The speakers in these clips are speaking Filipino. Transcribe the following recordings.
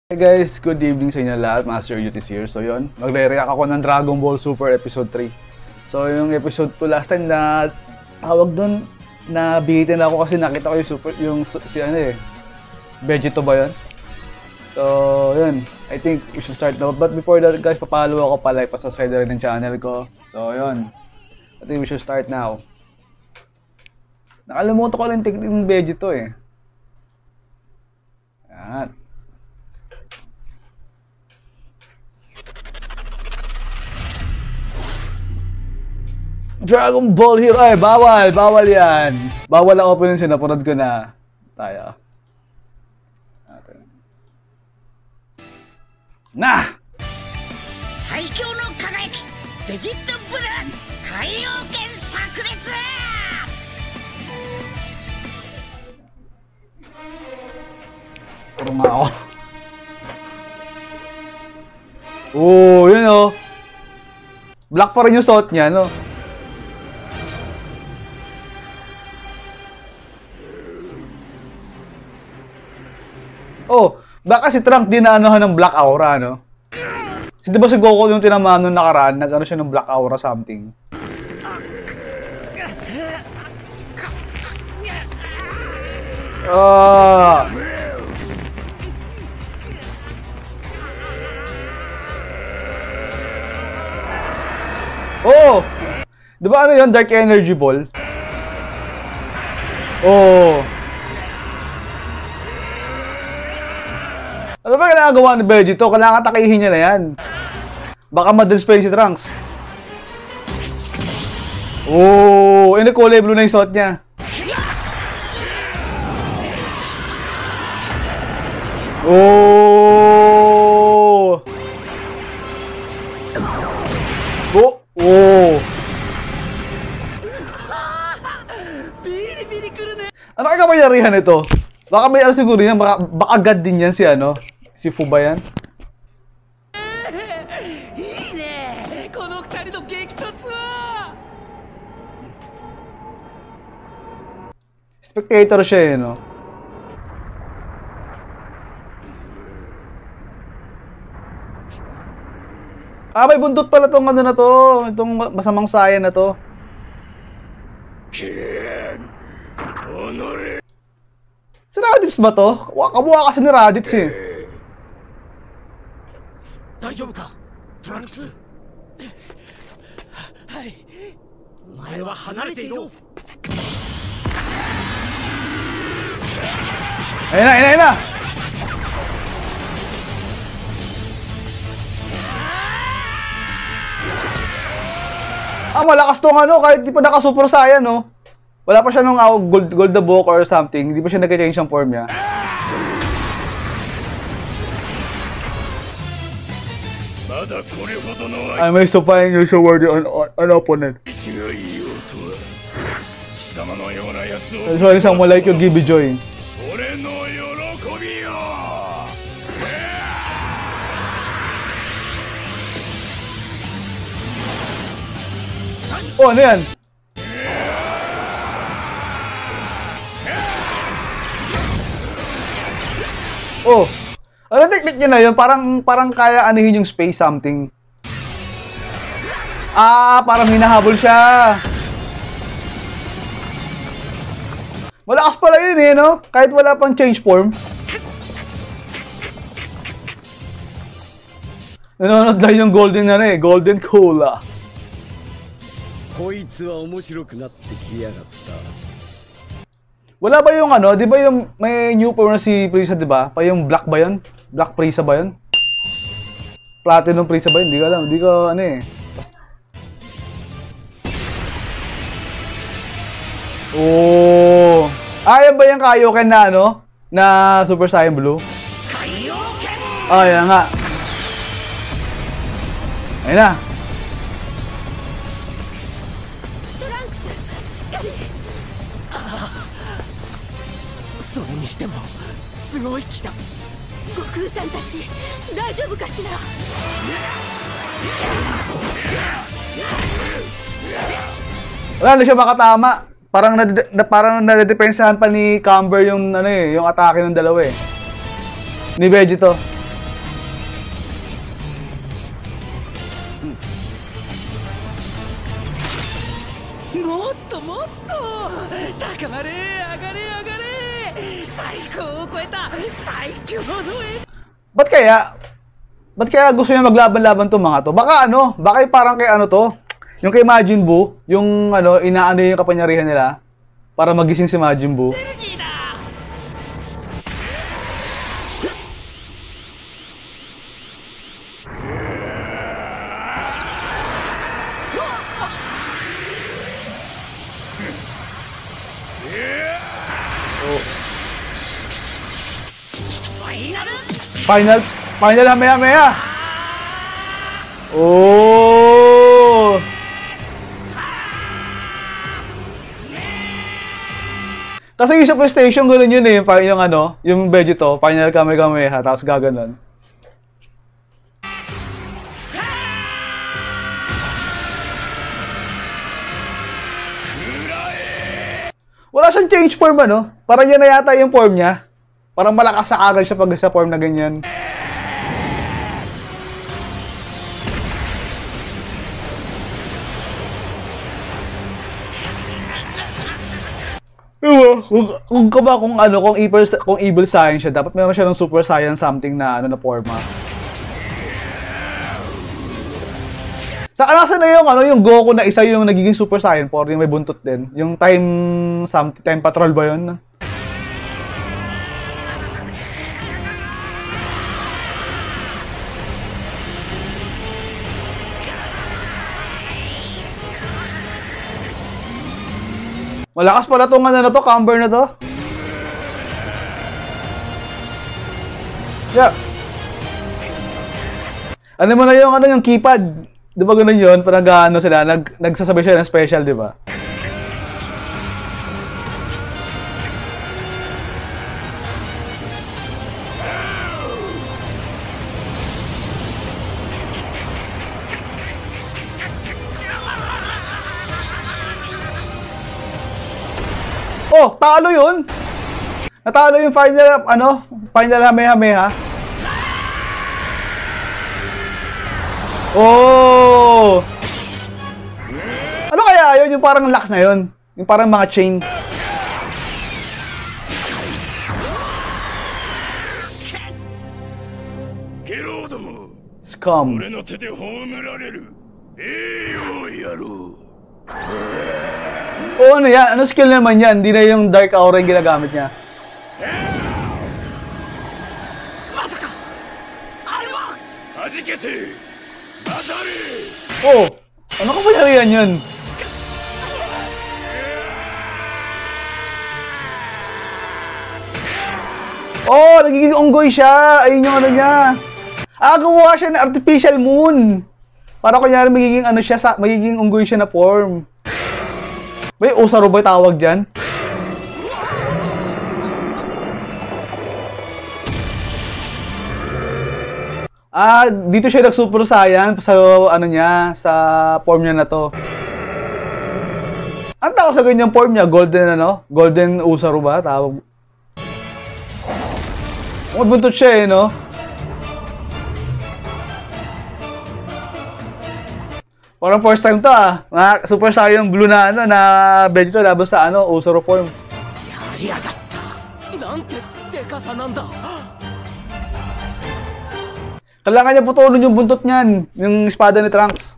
Hey guys, good evening sa inyo lahat, Master Utis here. So yun, magre-react ako ng Dragon Ball Super Episode 3. So yung episode 2 last time na tawag doon, na bihitin ako kasi nakita ko yung si ano eh, Vegito ba yun? So yun, I think we should start now. But before that guys, papalo ako pala, pasubscribe na rin ng channel ko. So yun, I think we should start now. Nakalimutan ko lang yung Vegito eh. Yan. Dragon Ball Hero, ay bawal yan. Bawal ang opening siya, napanood ko na. Tayo. Na! Saikyo no Kagayaki, Vegito Blood, Kaioken Sakuretsu! Puro nga ako. Oo, yun o. Black pa rin yung suot niya, no? Oh, baka si Trunks dinaanuhan ng Black Aura, no? Di ba si Goku yung tinamaan nung nakaraan, nag-ano siya ng Black Aura something? Oh! Di ba ano yun? Dark Energy Ball? Oh! Ano ba ginagawa ni Vegito? Kailangan takihin niya na yan. Baka ma-display si Trunks. Oh! Ini kulay blue na yung suot niya. Oh! Oh! Oh! Ano kaya kapangyarihan ito? Baka may ano siguro yan, baka god din yan si ano? Si Fu ba yan? Spectator siya eh, no? Ah, may bundot pala tong ano na to. Itong masamang sayan na to. Si Raditz ba to? Kamukha kasi ni Raditz eh. Daijoubu ka, Trunks? Hai. Omae wa hanarete iro. Ayun na, ayun na! Ah, malakas tong ano, kahit di pa naka-Super Saiyan, no? Wala pa siya nung gold the book or something. Hindi pa siya nag-change ang form niya. I'm amazed to find you so worthy an opponent. That's why someone like you give me joy. Oh, ano yan? Oh, ano technique niya na yun? Parang kaya anihin yung space something. Ah, parang hinahabol siya. Malakas pala yun eh, no? Kahit wala pang change form. Nanonood lang yung golden na eh, golden cola. Wala ba yung ano, di ba yung may new form na si Frieza, di ba? Pa yung black ba yun? Black Frieza ba yun? Platinum Frieza ba yun? Di ko alam, di ko ano eh. Oh! Ayan ba yung Kaioken na ano? Na Super Saiyan Blue? Oh, yan nga. Ayun na. Wala na siya makatama. Parang nadidepensahan pa ni Camber yung ano eh, yung atake ng dalawa eh. Ni Vegito. Ba't kaya? Ba't kaya gusto niya maglaban-laban tong mga to? Baka ano? Baka parang kay ano to? Yung kay Majin Buu, yung ano, inaano yung kapangyarihan nila para magising si Majin Buu. Final Kamehameha. Oh. Kasi yung sa PlayStation ganoon yun eh, yung ano, yung Vegito, Final Kamehameha, tapos gaganon. Wala siyang change form ano? Parang yan na yata yung form niya. Parang malakas sa agad siya pag sa form na ganyan. Kung evil science siya, dapat meron siya ng super science something na ano na forma. Saka nasa na yung ano yung Goku na isa yung nagiging super saiyan 4 yung may buntot din. Yung time patrol ba yun? Malakas pala tong ano na to, camber na to. Yeah. Ano mo na yung ano yung keypad? 'Di ba ganoon 'yon? Parang ano sila, nagsasabi siya ng special, 'di ba? Oh, talo 'yun. Natalo yung final Kamehameha. Oh! Ano kaya yun? Yung parang lock na yun. Yung parang mga chain. Scum. Oh, ano yan? Ano skill naman yan? Hindi na yung Dark Aura yung ginagamit niya. Oh! Ano kapangyarihan yun? Oh! Nagiging unggoy siya! Ayun yung ano niya. Ah, gumawa siya ng artificial moon. Para kunyari magiging ano siya, magiging unggoy siya na form. May Usaru ba tawag dyan? Ah, dito siya nag-super saiyan sa ano niya, sa form niya na to. Ang tawag sa ganyang form niya, golden ano? Golden Usaru ba tawag? Buntot siya eh, no? Parang first time to ah. Super Saiyan Blue na ano na Vegito labas sa ano Usaru form. Kailangan niya putulin yung buntot niyan, yung espada ni Trunks.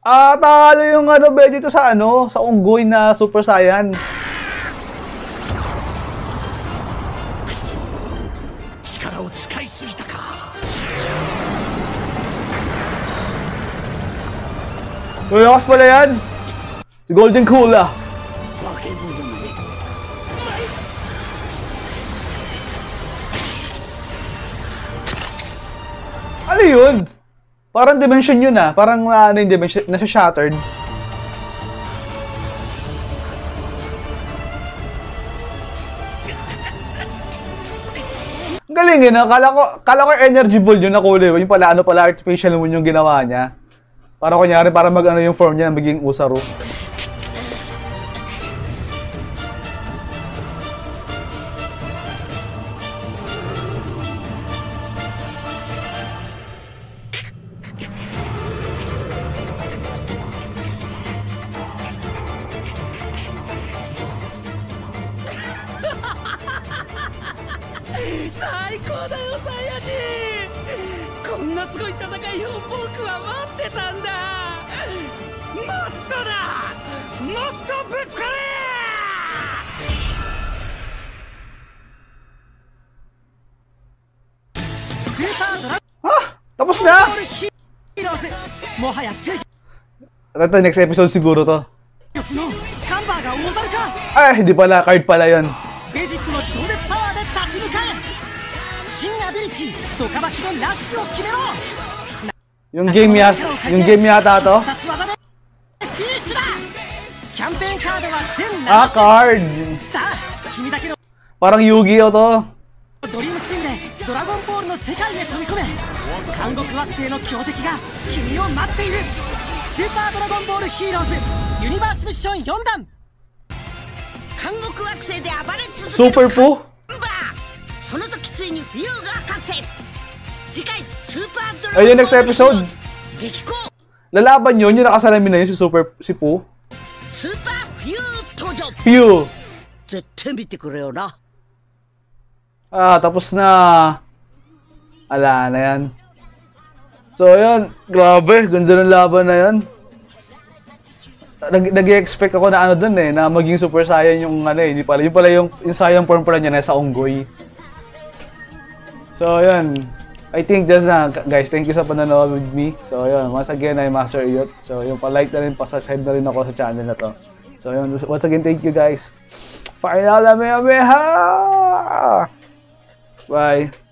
Ah, talo yung ano Vegito sa ano, sa unggoy na Super Saiyan. Lakas pala yan! Si Golden Kula! Ano yun? Parang dimension yun ah. Parang ano yung dimension, nasa shattered. Ang galing yun ah. Kala ko energy ball yun na kulay. Yung pala ano pala artificial moon yung ginawa niya. Para kunyari, para mag-ano yung form niya, maging Usaru. 最高だよサイヤ人。こんなすごい戦いを僕は待ってたんだ。もっとだ、もっとぶつかれ。スーパードラ Ah! Tapos na! ゴンボールヒーローズ、もはや正義 Ito, next episode siguro to. のカンバーが大ざるか。 Ay, hindi pala. Card pala yon. ベジットの情熱パワーで立ち向かえ。新アビリティドカバキでラッシュを決めろ。 Yung game yata to. 必殺技でフィニッシュだ。キャンペーンカードは全Ah, 7種。 card! さあ君だけの Parang Yu-Gi-Oh to. ドリームチームでドラゴンボールの世界へ飛び込め。監獄惑星の強敵が君を待っている。スーパードラゴンボールヒーローズユニバースミッション4弾。監獄惑星で暴れ続ける Super po? カンバー。その時ついにフィューが覚醒。次回スーパードラゴン Ayun, next episode. 激高 Lalaban yun, yung nakasalamin na yun si Pooh. スーパーフィュー登場。 Pew! 絶対見てくれよな。 Ah, tapos na. Ala na yan. So, yun. Grabe. Ganda ng laban na yan. Nag-expect ako na ano dun eh, na maging Super Saiyan yung ano eh. Hindi pala. Yung pala yung Saiyan form pala niya na sa Onggoy. So, yun. I think that's na. Guys, thank you sa panonood with me. So, yun. Once again, I'm Master Iyot. So, yun. Pa-like na rin, pa-subscribe na rin ako sa channel na to. So, yun. Once again, thank you guys. Final Kamehameha! Bye!